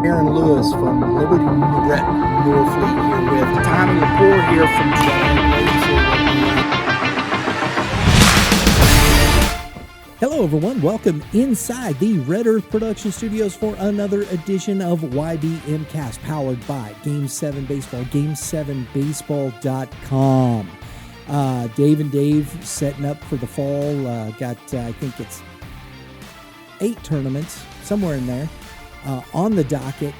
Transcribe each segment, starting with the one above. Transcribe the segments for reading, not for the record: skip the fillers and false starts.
Aaron Lewis from Liberty New Brett Norfleet here with Tommy Lepore here from Hello, everyone. Welcome inside the Red Earth Production Studios for another edition of YBMcast, powered by Game 7 Baseball, Game7Baseball.com. Dave and Dave setting up for the fall. Got, I think it's 8 tournaments, somewhere in there, on the docket.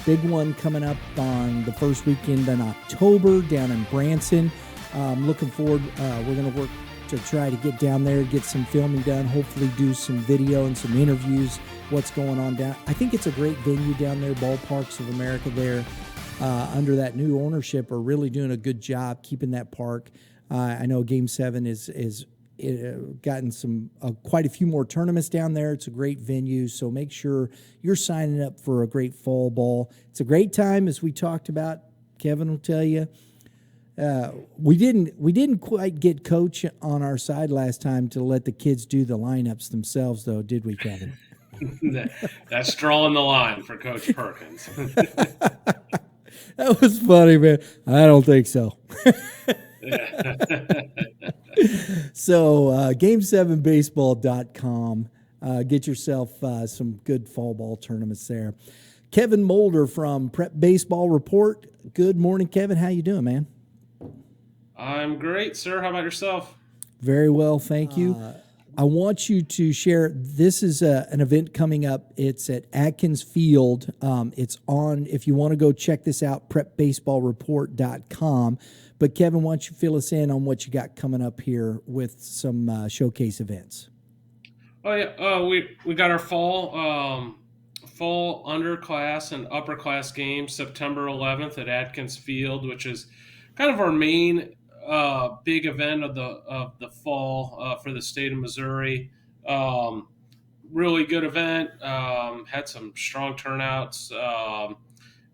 Big one coming up on the first weekend in October down in Branson. Looking forward. We're going to work to try to get down there, get some filming done, hopefully do some video and some interviews, what's going on down. I think it's a great venue down there. Ballparks of America there under that new ownership are really doing a good job keeping that park. I know Game 7 is gotten some quite a few more tournaments down there. It's a great venue, so make sure you're signing up for a great fall ball. It's a great time, as we talked about. Kevin will tell you. We didn't quite get Coach on our side last time to let the kids do the lineups themselves, though, did we, Kevin? That's drawing the line for Coach Perkins. That was funny, man. I don't think so. So, Game7Baseball.com. Get yourself some good fall ball tournaments there. Kevin Mulder from Prep Baseball Report. Good morning, Kevin. How you doing, man? I'm great, sir. How about yourself? Very well, thank you. I want you to share, this is an event coming up. It's at Atkins Field. It's on, if you want to go check this out, prepbaseballreport.com. But Kevin, why don't you fill us in on what you got coming up here with some showcase events? Oh, yeah. We got our fall underclass and upperclass games September 11th at Atkins Field, which is kind of our main big event of the fall for the state of Missouri. Really good event. Had some strong turnouts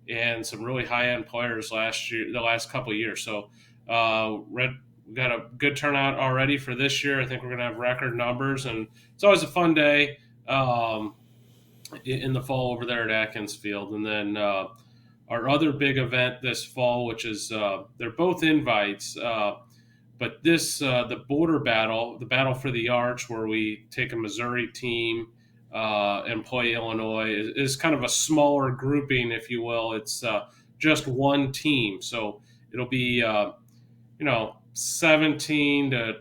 and some really high-end players the last couple of years. So we got a good turnout already for this year. I think we're going to have record numbers, and it's always a fun day in the fall over there at Atkins Field. And then our other big event this fall, which is they're both invites, but this the border battle, the battle for the Arch, where we take a Missouri team and play Illinois, is kind of a smaller grouping, if you will. It's just one team, so it'll be 17 to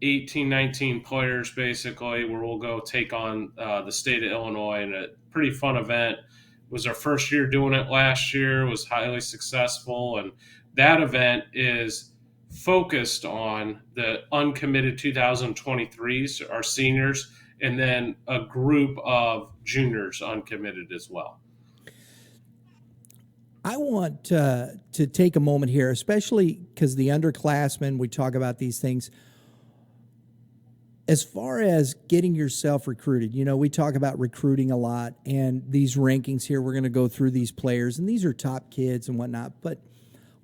18, 19 players basically, where we'll go take on the state of Illinois, and a pretty fun event. It was our first year doing it last year, was highly successful, and that event is focused on the uncommitted 2023s, our seniors, and then a group of juniors uncommitted as well. I want to take a moment here, especially because the underclassmen, we talk about these things. As far as getting yourself recruited, we talk about recruiting a lot, and these rankings here, we're going to go through these players, and these are top kids and whatnot, but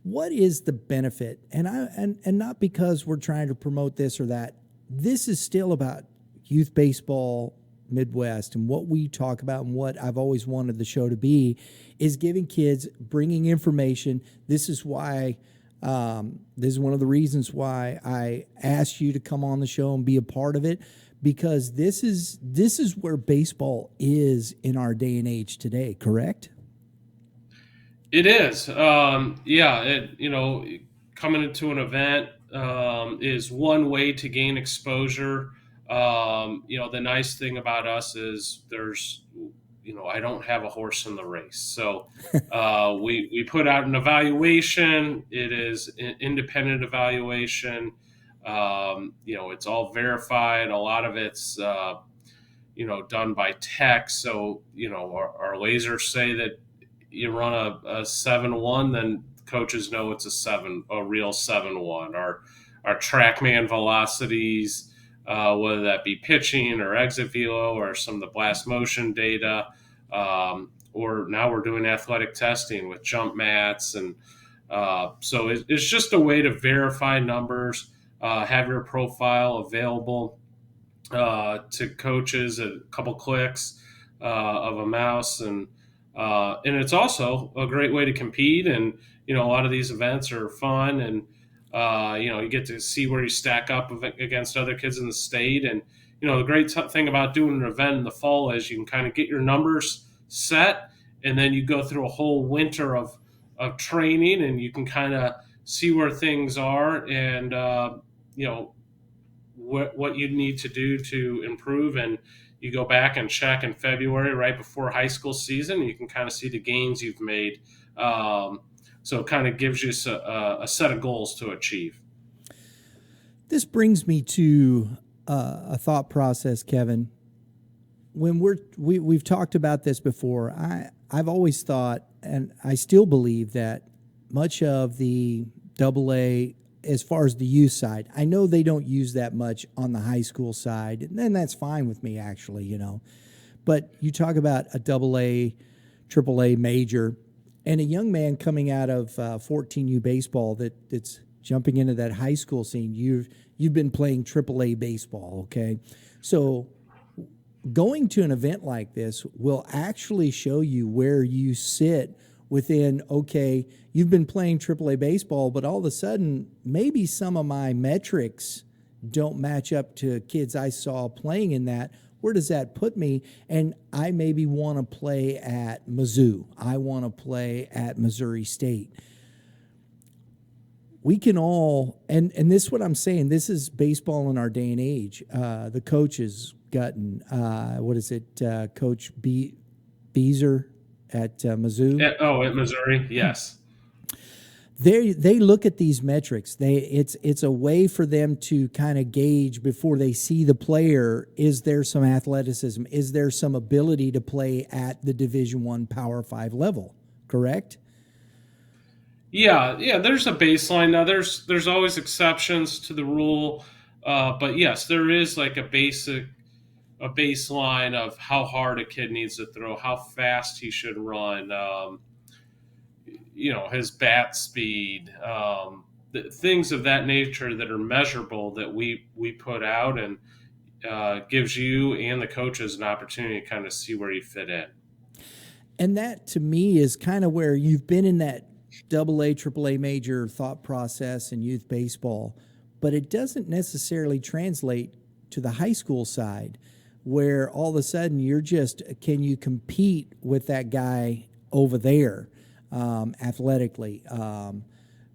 what is the benefit? And not because we're trying to promote this or that. This is still about youth baseball Midwest, and what we talk about and what I've always wanted the show to be is giving kids, bringing information. This is why this is one of the reasons why I asked you to come on the show and be a part of it, because this is where baseball is in our day and age today, correct? It is. Coming into an event is one way to gain exposure. The nice thing about us is there's, I don't have a horse in the race. So we put out an evaluation. It is an independent evaluation. It's all verified. A lot of it's, done by text. So, our lasers say that you run a 7-1, then coaches know it's a real 7-1. Our TrackMan velocities, whether that be pitching or exit velo or some of the blast motion data, or now we're doing athletic testing with jump mats. And so it's just a way to verify numbers, have your profile available to coaches at a couple clicks of a mouse. And And it's also a great way to compete. And, a lot of these events are fun, and, you get to see where you stack up against other kids in the state. And, the great thing about doing an event in the fall is you can kind of get your numbers set, and then you go through a whole winter of training, and you can kind of see where things are, and, you know, what you need to do to improve. And you go back and check in February, right before high school season. You can kind of see the gains you've made. So it kind of gives you a set of goals to achieve. This brings me to a thought process, Kevin. When we've talked about this before, I've always thought, and I still believe, that much of the AA, as far as the youth side, I know they don't use that much on the high school side, and that's fine with me, actually, But you talk about a AA, AAA major, and a young man coming out of 14U baseball that's jumping into that high school scene. You've been playing AAA baseball, okay? So going to an event like this will actually show you where you sit within, okay, you've been playing AAA baseball, but all of a sudden, maybe some of my metrics don't match up to kids I saw playing in that. Where does that put me? And I maybe want to play at Mizzou. I want to play at Missouri State. We can all, and this is what I'm saying, this is baseball in our day and age. The coaches gotten, Coach Beezer at Mizzou? At Missouri, yes. They look at these metrics. It's a way for them to kind of gauge before they see the player. Is there some athleticism? Is there some ability to play at the Division I Power 5 level? Correct? Yeah. There's a baseline. Now, there's always exceptions to the rule, but yes, there is like a baseline of how hard a kid needs to throw, how fast he should run. His bat speed, things of that nature that are measurable that we put out, and gives you and the coaches an opportunity to kind of see where you fit in. And that, to me, is kind of where you've been in that AA, AAA major thought process in youth baseball, but it doesn't necessarily translate to the high school side, where all of a sudden can you compete with that guy over there? Athletically,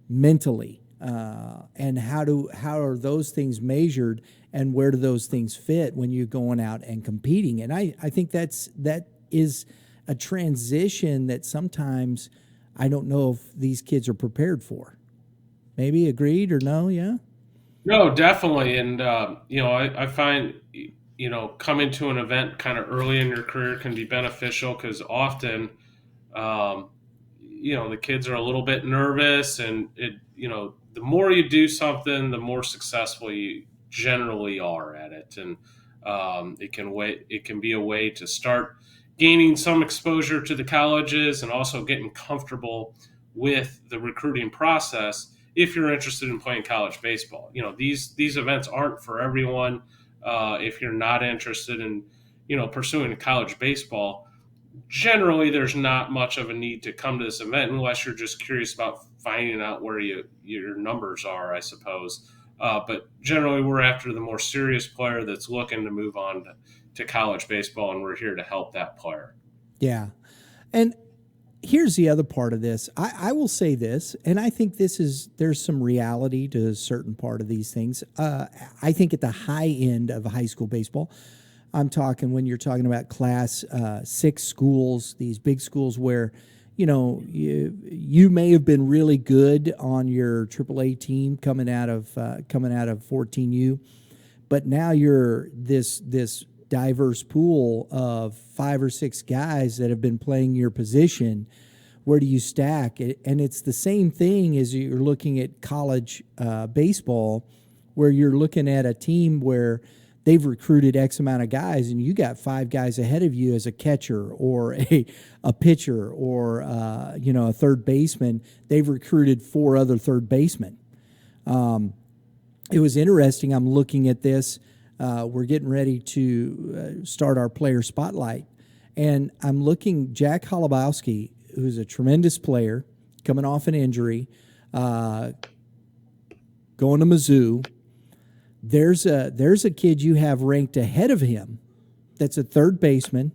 mentally, and how are those things measured, and where do those things fit when you're going out and competing? And I think that is a transition that sometimes I don't know if these kids are prepared for. Maybe agreed or no? Yeah. No, definitely. And I find coming to an event kind of early in your career can be beneficial, because often the kids are a little bit nervous, and the more you do something, the more successful you generally are at it. And it can be a way to start gaining some exposure to the colleges, and also getting comfortable with the recruiting process if you're interested in playing college baseball. These events aren't for everyone. If you're not interested in pursuing college baseball, generally there's not much of a need to come to this event, unless you're just curious about finding out where your numbers are, I suppose. But generally, we're after the more serious player that's looking to move on to college baseball, and we're here to help that player. Yeah. And here's the other part of this. I will say this, and I think there's some reality to a certain part of these things. I think at the high end of high school baseball, I'm talking when you're talking about Class 6 schools, these big schools where, you may have been really good on your AAA team coming out of 14U, but now you're this diverse pool of 5 or 6 guys that have been playing your position. Where do you stack? And it's the same thing as you're looking at college baseball, where you're looking at a team where they've recruited X amount of guys, and you got 5 guys ahead of you as a catcher or a pitcher or a third baseman. They've recruited 4 other third basemen. It was interesting. I'm looking at this. We're getting ready to start our player spotlight, And I'm looking, Jack Holobowski, who's a tremendous player, coming off an injury, uh, going to Mizzou. There's a kid you have ranked ahead of him that's a third baseman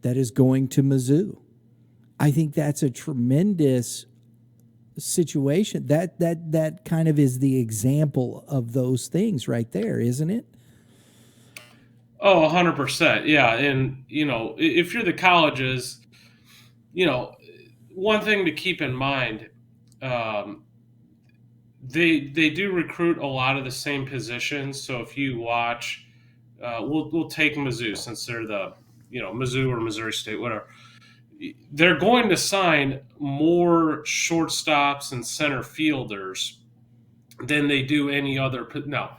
that is going to Mizzou. I think that's a tremendous situation. That kind of is the example of those things right there, isn't it? Oh, 100%. Yeah. And, if you're the colleges, you know, one thing to keep in mind, um, they do recruit a lot of the same positions. So if you watch, we'll take Mizzou since they're the, Mizzou or Missouri State, whatever. They're going to sign more shortstops and center fielders than they do any other. No,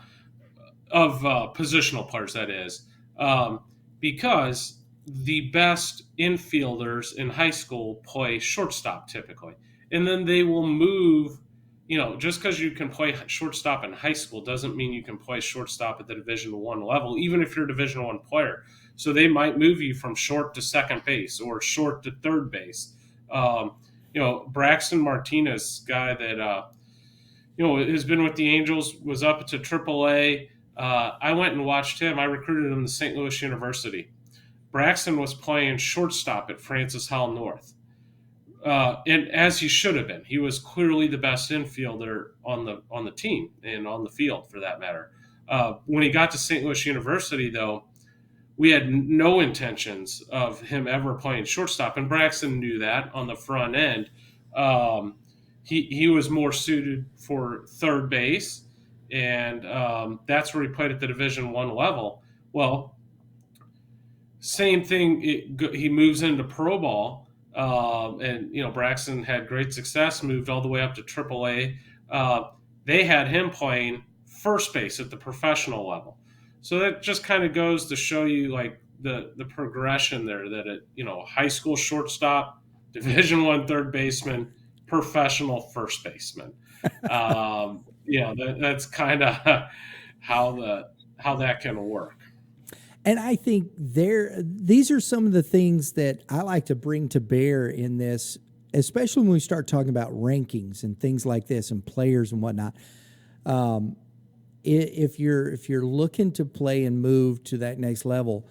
of positional players, that is, um, because the best infielders in high school play shortstop typically, and then they will move. Just because you can play shortstop in high school doesn't mean you can play shortstop at the Division I level, even if you're a Division I player. So they might move you from short to second base or short to third base. Braxton Martinez, guy that has been with the Angels, was up to AAA. I went and watched him. I recruited him to St. Louis University. Braxton was playing shortstop at Francis Howell North, and as he should have been. He was clearly the best infielder on the team and on the field, for that matter. When he got to St. Louis University, though, we had no intentions of him ever playing shortstop, and Braxton knew that on the front end. Um, he was more suited for third base, and that's where he played at the Division I level. Well, same thing. He moves into pro ball, and Braxton had great success. Moved all the way up to AAA. They had him playing first base at the professional level. So that just kind of goes to show you like the progression there. That high school shortstop, Division I third baseman, professional first baseman. That's kind of how that can work. And I think these are some of the things that I like to bring to bear in this, especially when we start talking about rankings and things like this and players and whatnot. If you're looking to play and move to that next level,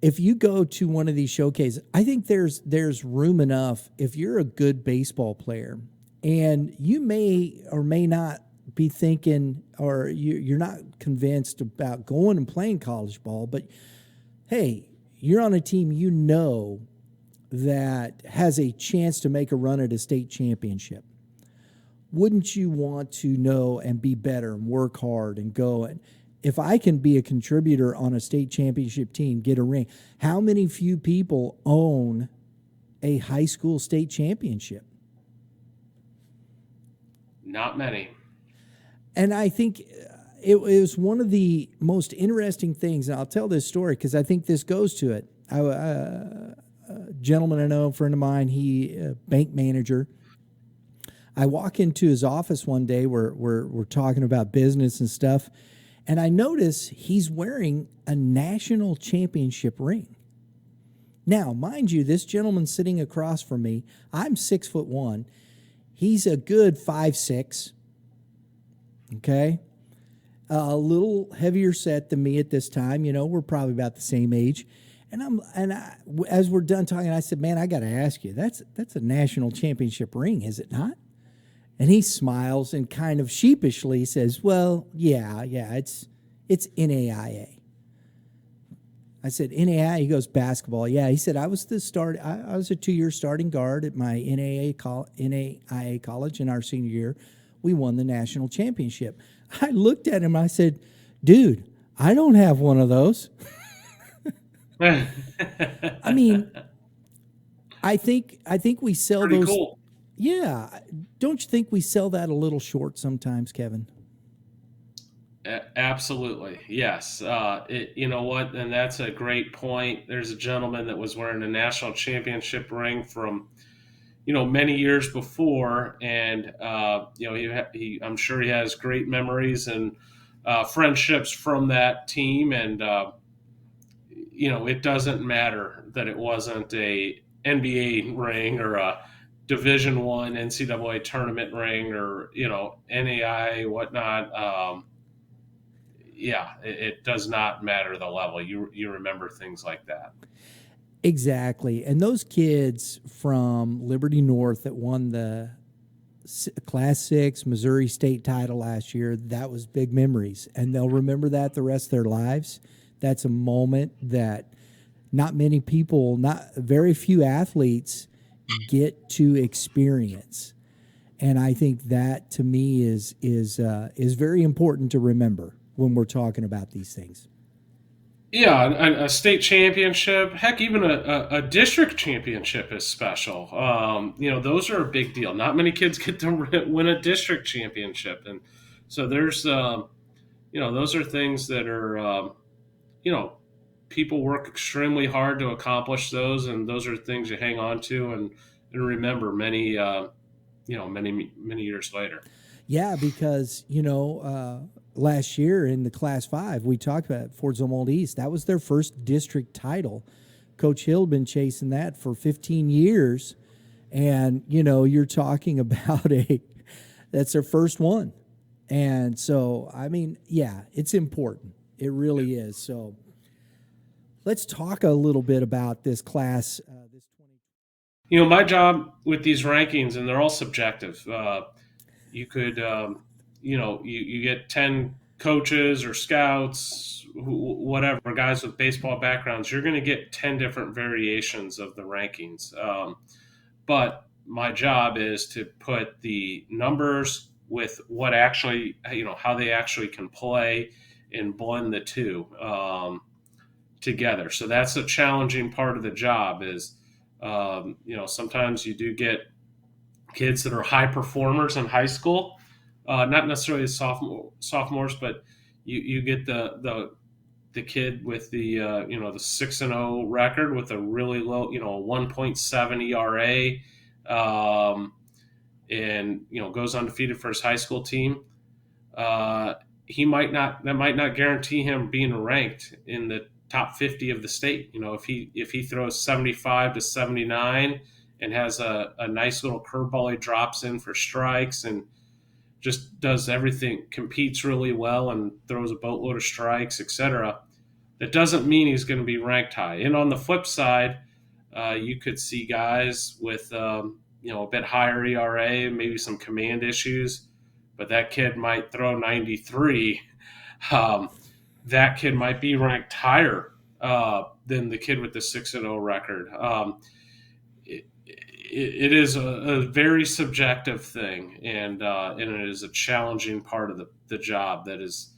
if you go to one of these showcases, I think there's room enough. If you're a good baseball player and you may or may not be thinking, or you're not convinced about going and playing college ball, but hey, you're on a team that has a chance to make a run at a state championship. Wouldn't you want to know and be better and work hard and go? And if I can be a contributor on a state championship team, get a ring. How many few people own a high school state championship? Not many. And I think it was one of the most interesting things, and I'll tell this story because I think this goes to it. A gentleman I know, a friend of mine, he a bank manager. I walk into his office one day, we're talking about business and stuff, and I notice he's wearing a national championship ring. Now, mind you, this gentleman sitting across from me, I'm 6'1". He's a good 5'6". Okay. A little heavier set than me at this time. We're probably about the same age. As we're done talking, I said, man, I got to ask you, that's a national championship ring, is it not? And he smiles and kind of sheepishly says, well, yeah, it's NAIA. I said, NAIA? He goes, basketball. Yeah. He said, I was a 2-year starting guard at my NAIA college in our senior year. We won the national championship. I looked at him. I said, dude, I don't have one of those. I mean, I think we sell Pretty those. Cool. Yeah. Don't you think we sell that a little short sometimes, Kevin? Absolutely. Yes. You know what? And that's a great point. There's a gentleman that was wearing a national championship ring from many years before, and I'm sure he has great memories and friendships from that team, and it doesn't matter that it wasn't a NBA ring or a Division One NCAA tournament ring or NAI whatnot. Yeah, it does not matter the level. You remember things like that. Exactly. And those kids from Liberty North that won the Class 6 Missouri State title last year, that was big memories. And they'll remember that the rest of their lives. That's a moment that not many people, not very few athletes get to experience. And I think that to me is very important to remember when we're talking about these things. Yeah, a state championship, heck, even a district championship is special. Those are a big deal. Not many kids get to win a district championship, and so there's, those are things that are, you know, people work extremely hard to accomplish those, and those are things you hang on to and remember many years later. Yeah, because last year in the Class 5, we talked about Fort Zumwalt East. That was their first district title. Coach Hill had been chasing that for 15 years, and you're talking about that's their first one. And so, I mean, yeah, it's important. It really is. So, let's talk a little bit about this class. This 20. My job with these rankings, and they're all subjective. You could, you get 10 coaches or scouts, whatever, guys with baseball backgrounds. You're going to get 10 different variations of the rankings. But my job is to put the numbers with what actually, how they actually can play and blend the two together. So that's a challenging part of the job is, sometimes you do get kids that are high performers in high school, not necessarily sophomores, but you get the kid with the the 6-0 record with a really low 1.7 ERA, and goes undefeated for his high school team. That might not guarantee him being ranked in the top 50 of the state. If he throws 75 to 79 and has a nice little curveball he drops in for strikes and just does everything, competes really well and throws a boatload of strikes, etc. That doesn't mean he's going to be ranked high. And on the flip side, you could see guys with a bit higher ERA, maybe some command issues, but that kid might throw 93. That kid might be ranked higher than the kid with the 6-0 record. It is a very subjective thing, and it is a challenging part of the job that is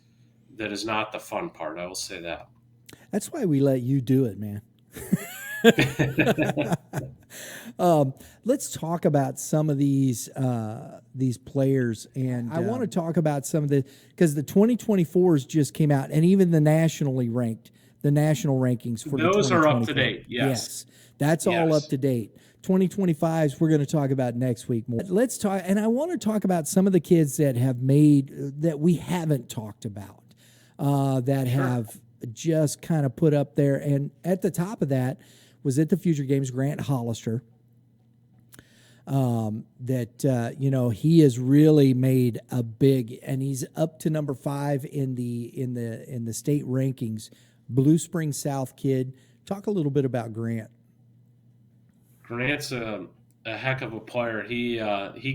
not the fun part. I will say that. That's why we let you do it, man. Let's talk about some of these players, and I want to talk about some of because the 2024s just came out, and even the national rankings for those are up to date. Yes, that's all up to date. 2025s we're going to talk about next week more. Let's talk, and I want to talk about some of the kids that have made that we haven't talked about, that have just kind of put up there, and at the top of that was at the Future Games, Grant Hollister. He has really made a big, and he's up to number 5 in the state rankings. Blue Spring South kid. Talk a little bit about Grant. Grant's a heck of a player. He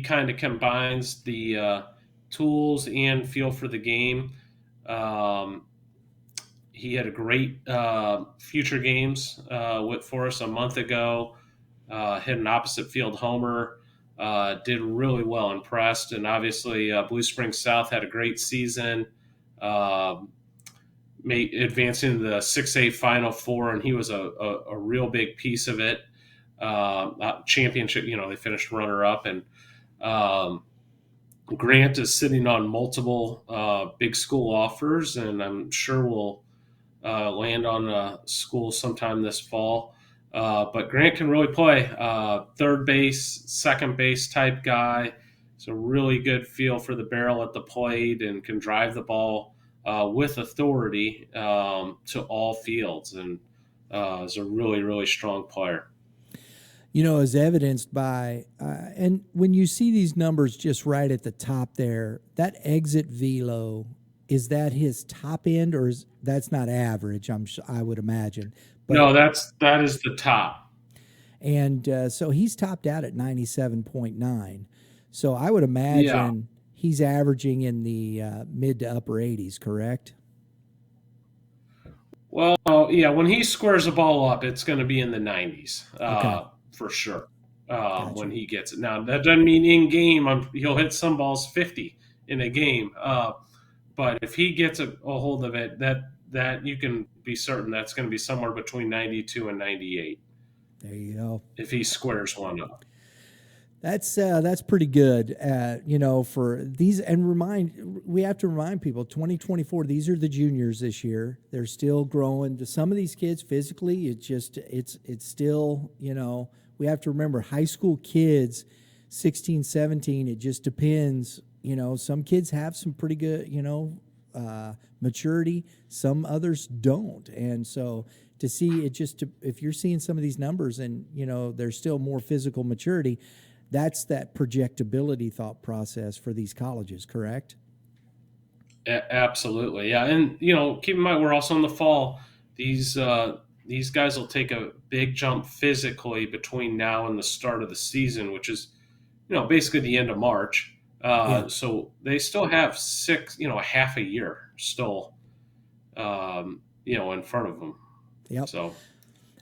kind of combines the tools and feel for the game. He had a great Future Games for us a month ago. Hit an opposite field homer. Did really well, impressed. And obviously, Blue Spring South had a great season, advancing to the 6A Final Four, and he was a real big piece of it. Championship, they finished runner-up, and Grant is sitting on multiple big school offers, and I'm sure we'll land on a school sometime this fall. But Grant can really play third base, second base type guy. It's a really good feel for the barrel at the plate and can drive the ball with authority to all fields. And is a really, really strong player. As evidenced by, and when you see these numbers just right at the top there, that exit velo, is that his top end, or is that's not average? I would imagine, but No, that is the top. and so he's topped out at 97.9. So I would Yeah. imagine he's averaging in the mid to upper 80s, correct? Well, yeah, when he squares the ball up, it's going to be in the 90s Okay, for sure when gotcha. he gets it. Now, that doesn't mean in game he'll hit some balls 50 in a game. But if he gets a hold of it, that you can be certain that's going to be somewhere between 92 and 98 There you go. if he squares one up. That's pretty good. For these, and we have to remind people, 2024. These are the juniors this year. They're still growing. To some of these kids physically, it's still we have to remember high school kids, 16, 17. It just depends. Some kids have some pretty good maturity. Some others don't, and so to see it if you're seeing some of these numbers and there's still more physical maturity, that's that projectability thought process for these colleges, correct? Absolutely, yeah, and keep in mind we're also in the fall. These guys will take a big jump physically between now and the start of the season, which is basically the end of March. Yeah. So they still have a half a year still, in front of them. Yep. So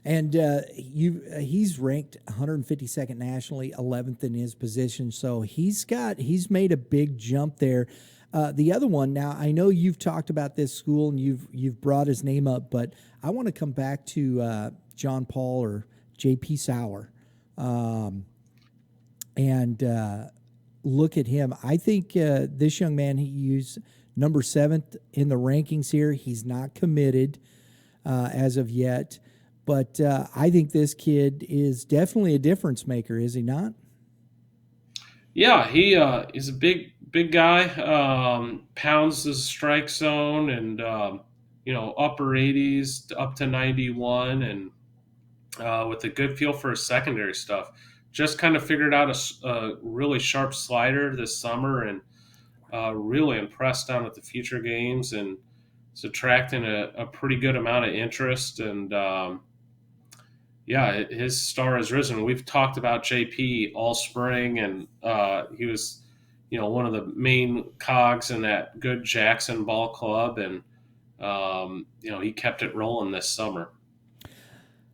And he's ranked 152nd nationally, 11th in his position. So he's made a big jump there. The other one, now I know you've talked about this school and you've brought his name up, but I want to come back to John Paul or JP Sauer, and look at him. I think this young man, he's number 7th in the rankings here. He's not committed as of yet. But I think this kid is definitely a difference maker, is he not? yeah, he's a big guy. Pounds the strike zone and upper 80s up to 91, and with a good feel for his secondary stuff. Just kind of figured out a really sharp slider this summer, and really impressed down at the future games, and it's attracting a pretty good amount of interest. And yeah, his star has risen. We've talked about JP all spring, and he was, one of the main cogs in that good Jackson ball club, and he kept it rolling this summer.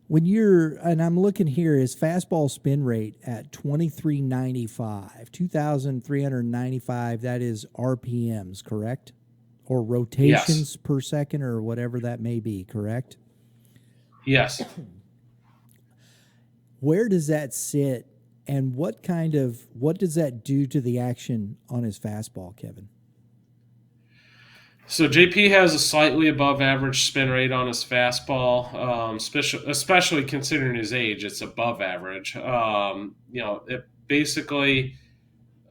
And I'm looking here, his fastball spin rate at 2395, 2,395, that is RPMs, correct? Or Yes, rotations per second or whatever that may be, correct? yes. Where does that sit and what does that do to the action on his fastball, Kevin? So JP has a slightly above average spin rate on his fastball, especially considering his age. It's above average. It basically,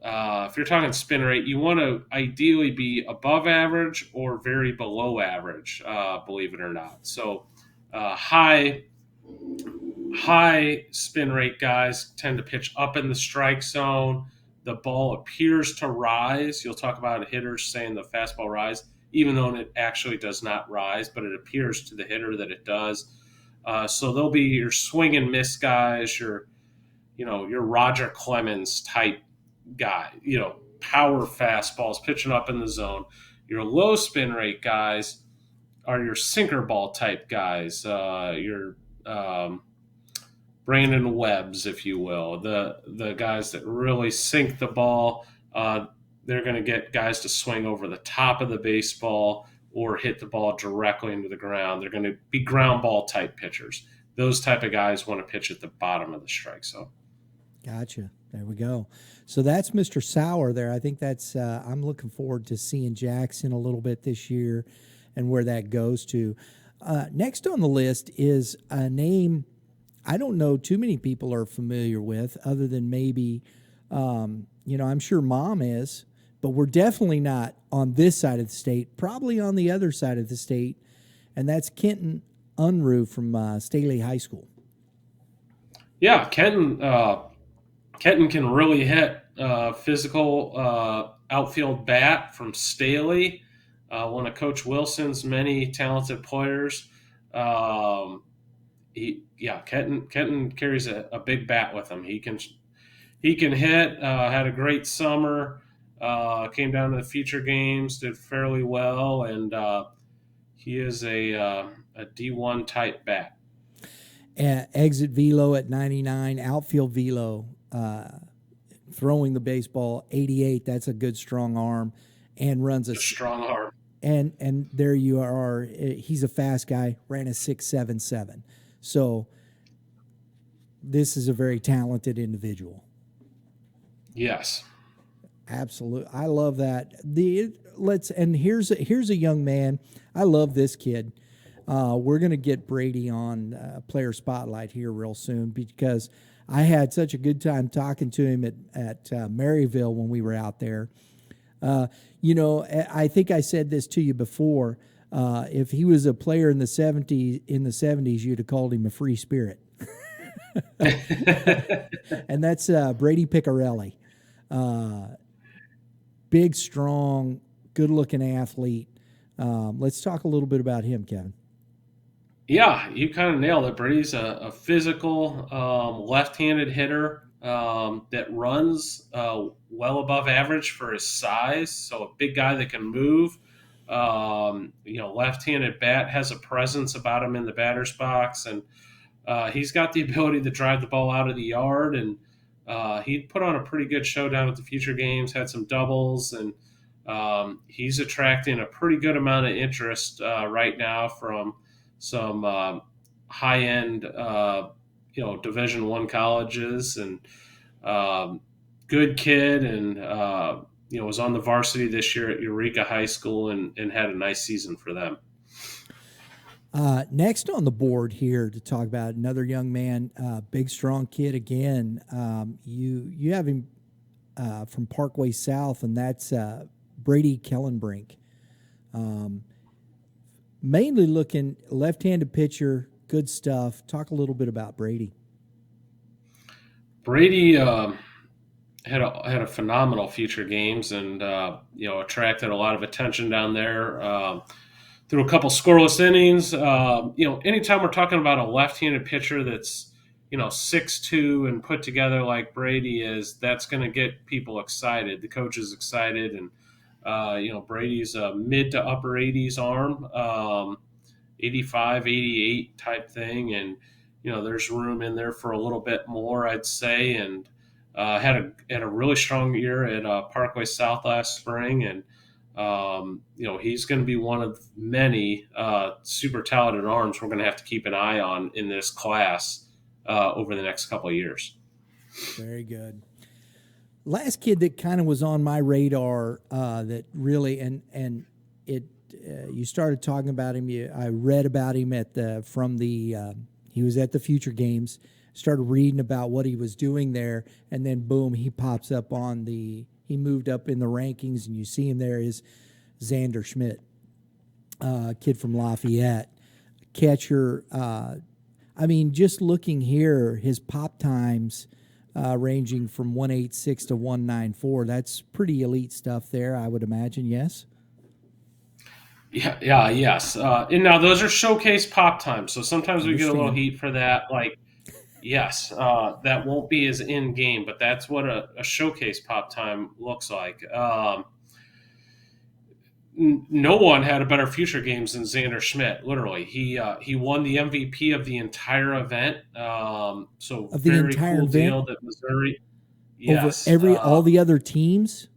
if you're talking spin rate, you want to ideally be above average or very below average, believe it or not. So high spin rate guys tend to pitch up in the strike zone. The ball appears to rise. You'll talk about hitters saying the fastball rise, even though it actually does not rise, but it appears to the hitter that it does. So they'll be your swing and miss guys, your Roger Clemens type guy, power fastballs pitching up in the zone. Your low spin rate guys are your sinker ball type guys, your Brandon Webbs, if you will, the guys that really sink the ball. They're going to get guys to swing over the top of the baseball or hit the ball directly into the ground. They're going to be ground ball type pitchers. Those type of guys want to pitch at the bottom of the strike zone. Gotcha. There we go. So that's Mr. Sauer there. I think that's, I'm looking forward to seeing Jackson a little bit this year and where that goes to. Next on the list is a name I don't know too many people are familiar with, other than maybe, I'm sure Mom is, but we're definitely not on this side of the state, probably on the other side of the state, and that's Kenton Unruh from Staley High School. Yeah, Kenton can really hit. Physical outfield bat from Staley, one of Coach Wilson's many talented players. Um, Kenton carries a big bat with him. He can hit. Had a great summer. Came down to the future games, did fairly well, and he is a D1 type bat. Exit velo at 99, outfield velo, throwing the baseball 88. That's a good strong arm, and runs a strong arm. And there you are. He's a fast guy. Ran a 6.77. So this is a very talented individual. Yes. Absolutely. I love that. Here's a young man. I love this kid. We're going to get Brady on Player Spotlight here real soon because I had such a good time talking to him at Maryville when we were out there. I think I said this to you before. If he was a player in the 70s, you'd have called him a free spirit. And that's Brady Piccarelli. Big, strong, good-looking athlete. Let's talk a little bit about him, Kevin. Yeah, you kind of nailed it. Brady's a physical, left-handed hitter that runs well above average for his size. So a big guy that can move. Left-handed bat, has a presence about him in the batter's box, and he's got the ability to drive the ball out of the yard. And he put on a pretty good show down at the future games, had some doubles, and he's attracting a pretty good amount of interest right now from some high-end, Division I colleges, and good kid, and was on the varsity this year at Eureka High School and had a nice season for them. Next on the board here to talk about another young man, big, strong kid again. You have him from Parkway South, and that's Brady Kellenbrink. Mainly looking left-handed pitcher, good stuff. Talk a little bit about Brady. Brady had a phenomenal future games, and attracted a lot of attention down there. Through a couple scoreless innings. Anytime we're talking about a left-handed pitcher that's 6'2" and put together like Brady is, that's going to get people excited. The coach is excited, and Brady's a mid to upper 80s arm, 85, 88 type thing, and there's room in there for a little bit more, I'd say. And had a really strong year at Parkway South last spring, and he's going to be one of many super talented arms we're going to have to keep an eye on in this class over the next couple of years. Very good. Last kid that kind of was on my radar that really and it you started talking about him. I read about him he was at the Future Games. Started reading about what he was doing there, and then boom, he pops up he moved up in the rankings, and you see him there is Xander Schmidt, kid from Lafayette, catcher. Just looking here, his pop times ranging from 186 to 194. That's pretty elite stuff there, I would imagine, yes? Yes. And now those are showcase pop times, so sometimes we get a little heat for that. Yes, that won't be as in-game, but that's what a showcase pop time looks like. No one had a better future games than Xander Schmidt. Literally, he won the MVP of the entire event. So of the very entire cool event? deal that Missouri. Yes, over all the other teams.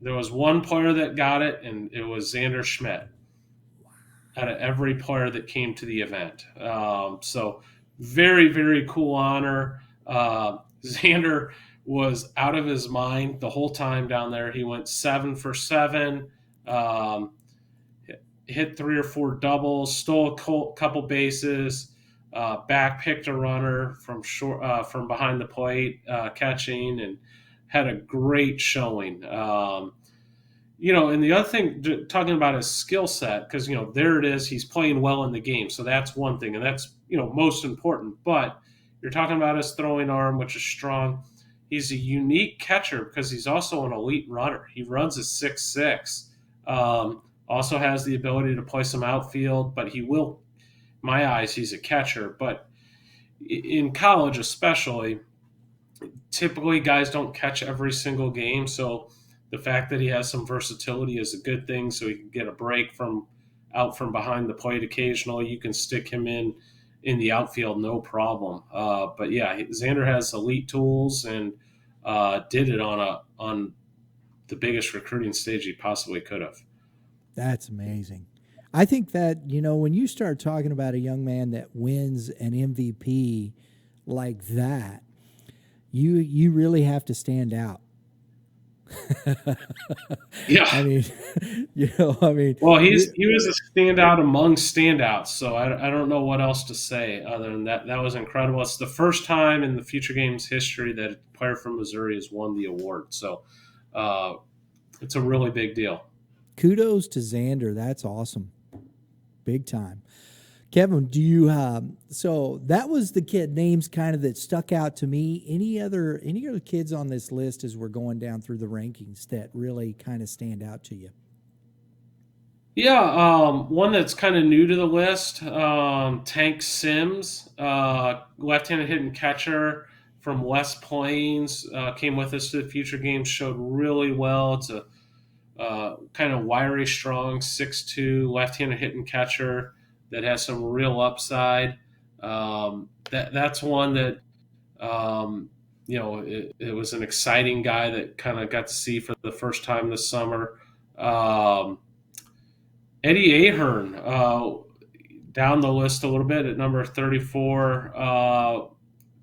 There was one player that got it, and it was Xander Schmidt. Out of every player that came to the event, so very, very cool honor. Xander was out of his mind the whole time down there. He went 7 for 7. Hit 3 or 4 doubles, stole a couple bases, back picked a runner from behind the plate, catching, and had a great showing. And the other thing, talking about his skill set, because there it is, he's playing well in the game, so that's one thing, and that's most important. But you're talking about his throwing arm, which is strong. He's a unique catcher because he's also an elite runner. He runs a 6'6". Also has the ability to play some outfield, but he will, in my eyes, he's a catcher. But in college, especially, typically guys don't catch every single game, so the fact that he has some versatility is a good thing. So he can get a break from out from behind the plate occasionally. You can stick him in the outfield, no problem. But yeah, Xander has elite tools and did it on the biggest recruiting stage he possibly could have. That's amazing. I think that, when you start talking about a young man that wins an MVP like that, you really have to stand out. Yeah. I mean, Well, he was a standout among standouts, so I don't know what else to say other than that. That was incredible. It's the first time in the Future Games history that a player from Missouri has won the award, so it's a really big deal. Kudos to Xander. That's awesome. Big time. Kevin, do you so that was the kid names kind of that stuck out to me. Any other kids on this list as we're going down through the rankings that really kind of stand out to you? Yeah, one that's kind of new to the list, Tank Sims, left-handed hitting catcher from West Plains, came with us to the Future Games, showed really well. It's a kind of wiry, strong, 6'2", left-handed hitting catcher that has some real upside. That's one that it was an exciting guy that kind of got to see for the first time this summer. Eddie Ahern, down the list a little bit at number 34,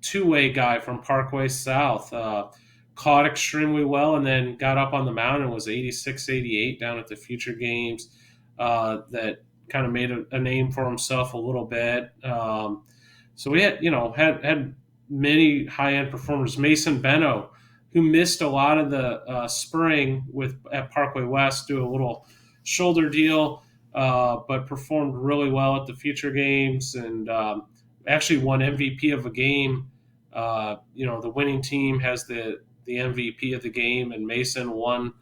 two-way guy from Parkway South. Caught extremely well and then got up on the mound and was 86, 88 down at the Future Games. That kind of made a name for himself a little bit. So we had many high-end performers. Mason Benno, who missed a lot of the spring at Parkway West, do a little shoulder deal, but performed really well at the Future Games and actually won MVP of a game. The winning team has the MVP of the game, and Mason won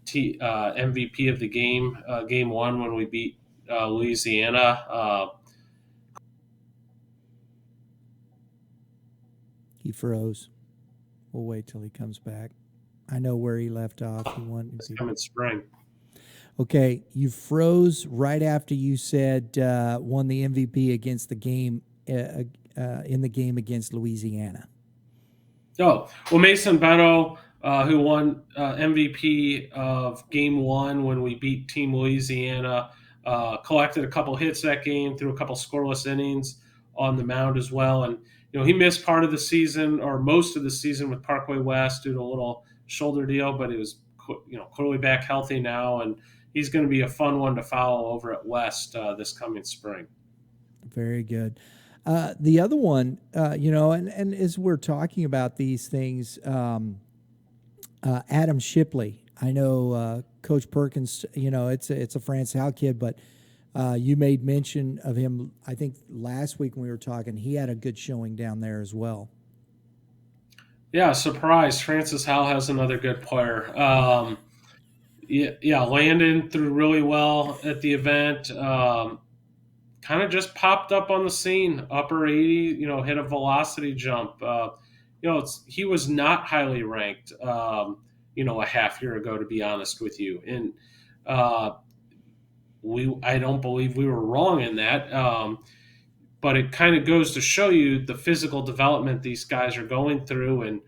MVP of the game, game one when we beat Louisiana. He froze. We'll wait till he comes back. I know where he left off. He won. It's coming spring. Okay, you froze right after you said won the MVP against the game in the game against Louisiana. Oh, well, Mason Benno, who won MVP of Game 1 when we beat Team Louisiana, collected a couple hits that game, threw a couple scoreless innings on the mound as well. And, he missed part of the season or most of the season with Parkway West due to a little shoulder deal, but he was, clearly back healthy now. And he's going to be a fun one to follow over at West this coming spring. Very good. The other one, and as we're talking about these things, Adam Shipley. I know Coach Perkins. It's a France Hal kid, but you made mention of him. I think last week when we were talking, he had a good showing down there as well. Yeah, surprise! Francis Howell has another good player. Landon threw really well at the event. Kind of just popped up on the scene, upper 80, hit a velocity jump. He was not highly ranked, a half year ago, to be honest with you. And I don't believe we were wrong in that. But it kind of goes to show you the physical development these guys are going through. And,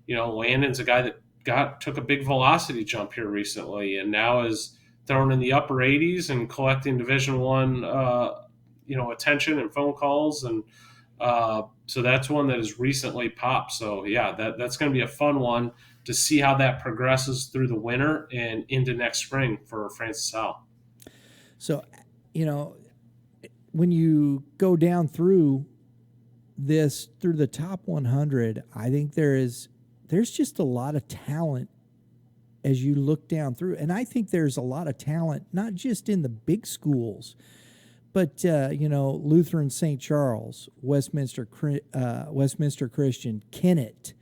Landon's a guy that took a big velocity jump here recently and now is thrown in the upper 80s and collecting Division I, attention and phone calls. And so that's one that has recently popped. So, yeah, that's going to be a fun one to see how that progresses through the winter and into next spring for Francis Howell. So, when you go down through the top 100, I think there's just a lot of talent as you look down through, and I think there's a lot of talent, not just in the big schools, but Lutheran St. Charles, Westminster Christian, Kennett.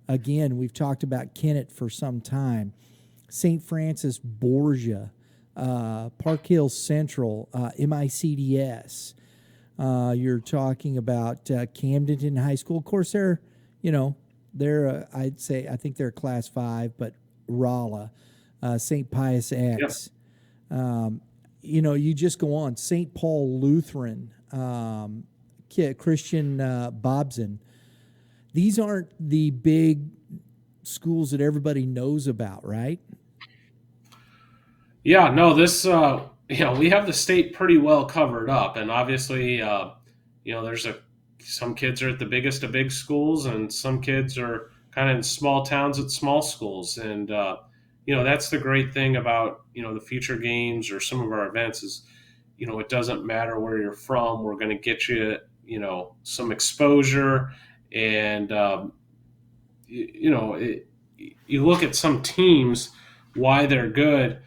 Again, we've talked about Kennett for some time. St. Francis Borgia, Park Hills Central, MICDS. You're talking about Camdenton High School. Of course, they're I think they're Class 5, but Rolla, St. Pius X. Yep. You just go on. St. Paul Lutheran, Christian Bobson. These aren't the big schools that everybody knows about, right? Yeah, no, this, we have the state pretty well covered up. And obviously, there's some kids are at the biggest of big schools, and some kids are kind of in small towns at small schools. And, that's the great thing about, the future games or some of our events is, it doesn't matter where you're from. We're going to get you, some exposure. And, you look at some teams, why they're good.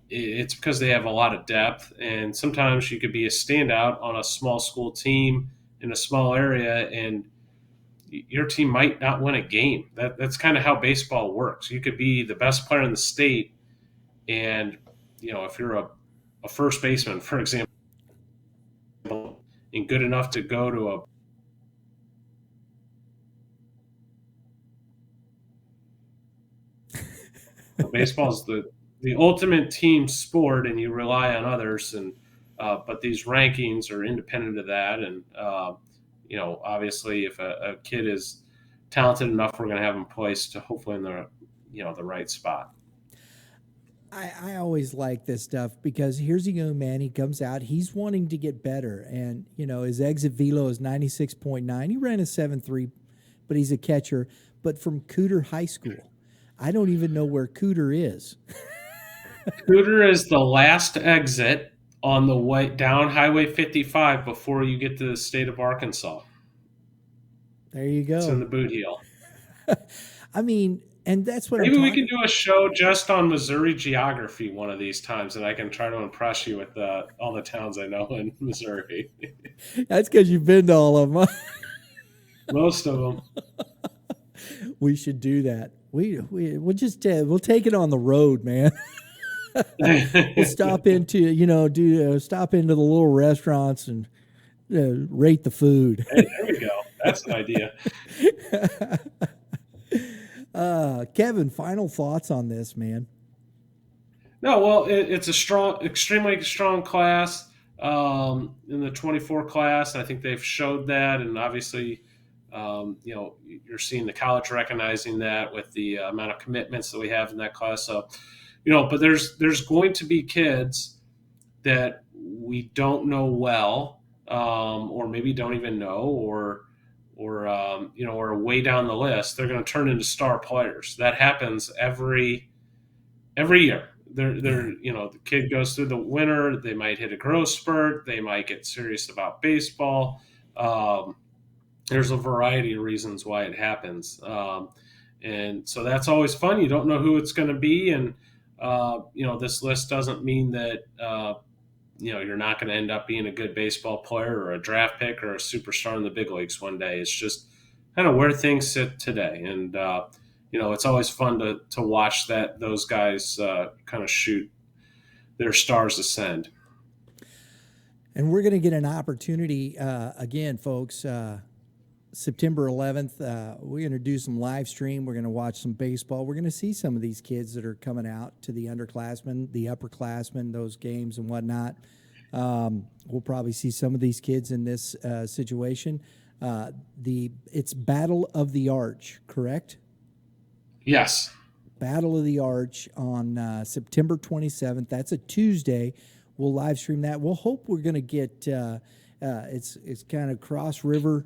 It's because they have a lot of depth, and sometimes you could be a standout on a small school team in a small area, and your team might not win a game. That's kind of how baseball works. You could be the best player in the state, and if you're a first baseman, for example, and good enough to go to baseball is the ultimate team sport, and you rely on others, and but these rankings are independent of that. And obviously, if a kid is talented enough, we're going to have him placed hopefully in the right spot. I always like this stuff because here's a young man. He comes out. He's wanting to get better, and his exit velo is 96.9. He ran a 7.3, but he's a catcher. But from Cooter High School, I don't even know where Cooter is. Cooter is the last exit on the way down Highway 55 before you get to the state of Arkansas. There you go. It's in the boot heel. I mean, and that's what maybe we can do a show just on Missouri geography one of these times, and I can try to impress you with all the towns I know in Missouri. That's because you've been to all of them. Most of them. We should do that. We'll just we'll take it on the road, man. We'll stop into stop into the little restaurants and rate the food. Hey, there we go. That's an idea. Kevin, final thoughts on this, man? No, well, it's a extremely strong class in the 24 class. I think they've showed that, and obviously, you're seeing the college recognizing that with the amount of commitments that we have in that class. So, but there's going to be kids that we don't know well, or maybe don't even know, or are way down the list. They're going to turn into star players. That happens every year. The kid goes through the winter. They might hit a growth spurt. They might get serious about baseball. There's a variety of reasons why it happens. And so that's always fun. You don't know who it's going to be. And, this list doesn't mean that, you're not going to end up being a good baseball player or a draft pick or a superstar in the big leagues one day. It's just kind of where things sit today. And, it's always fun to watch those guys kind of shoot their stars ascend. And we're going to get an opportunity again, folks. September 11th, we're going to do some live stream. We're going to watch some baseball. We're going to see some of these kids that are coming out to the underclassmen, the upperclassmen, those games and whatnot. We'll probably see some of these kids in this situation. It's Battle of the Arch, correct? Yes. Battle of the Arch on September 27th. That's a Tuesday. We'll live stream that. We'll hope we're going to get it's kind of cross river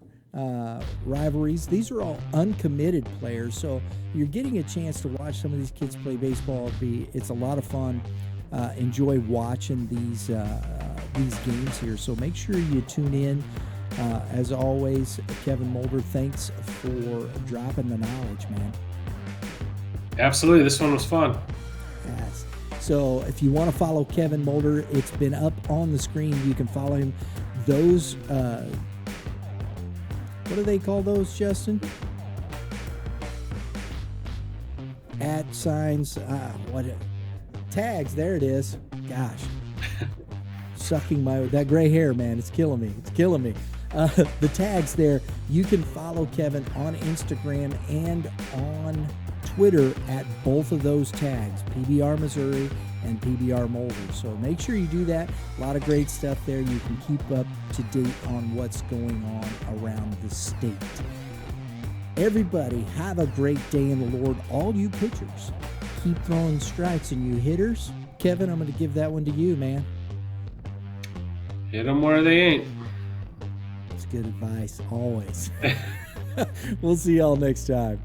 rivalries. These are all uncommitted players, so you're getting a chance to watch some of these kids play baseball. It's a lot of fun. Enjoy watching these games here. So make sure you tune in. As always, Kevin Mulder, thanks for dropping the knowledge, man. Absolutely. This one was fun. Yes. So if you want to follow Kevin Mulder, it's been up on the screen. You can follow him. Those, what do they call those, Justin? At signs, tags, there it is. Gosh. Sucking that gray hair, man. It's killing me. The tags there, you can follow Kevin on Instagram and on Twitter at both of those tags, PBR Missouri and PBR Mulder. So make sure you do that. A lot of great stuff there. You can keep up to date on what's going on around the state. Everybody, have a great day in the Lord. All you pitchers, keep throwing strikes, and you hitters, Kevin, I'm going to give that one to you, man. Hit them where they ain't. It's good advice, always. We'll see y'all next time.